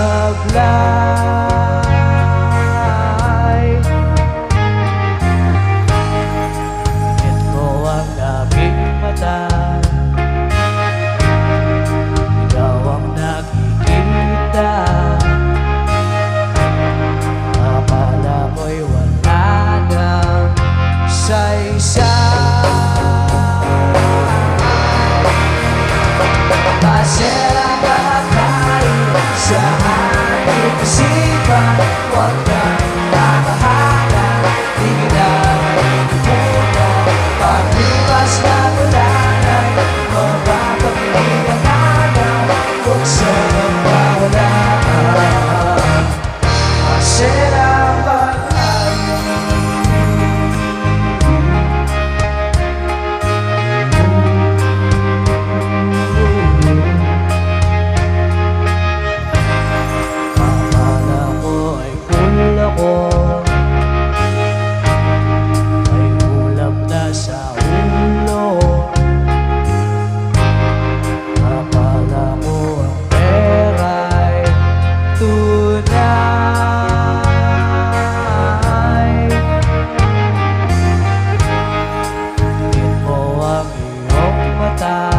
sablay. Bakit ko ang aking mata, ikaw ang nakikita. Akala mo'y wala nang saysay. Pasera bagay sa aking isipan, huwag kang makahala, di kita maipupunta. Paglipas na ulanay, mapapagpilihan, huwag sanang mawala. Pasera bagay. May ulam na sa ulo, akala mo ang pera'y tunay. Tingin mo ang iyong mata,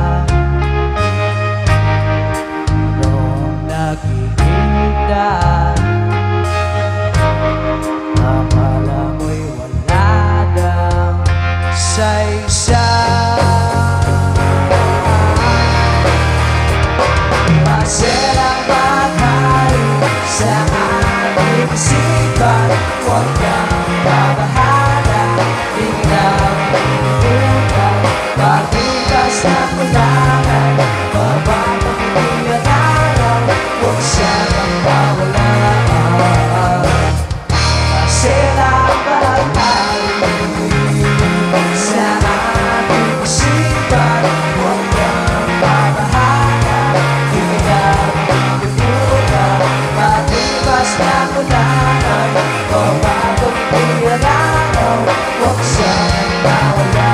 ano ang nakikita? Akala mo'y wala nang saysay. Maserang bagay sa aking isipan, huwag kang babahala, di kita maipupunta. Paglipas ng ulanay, mapapagpilihan araw, huwag sanang mawala. Maserang bagay sa aking isipan, huwag kang babahala, di kita maipupunta. Paglipas ng ulanay, mapapagpilihan araw, huwag sanang mawala.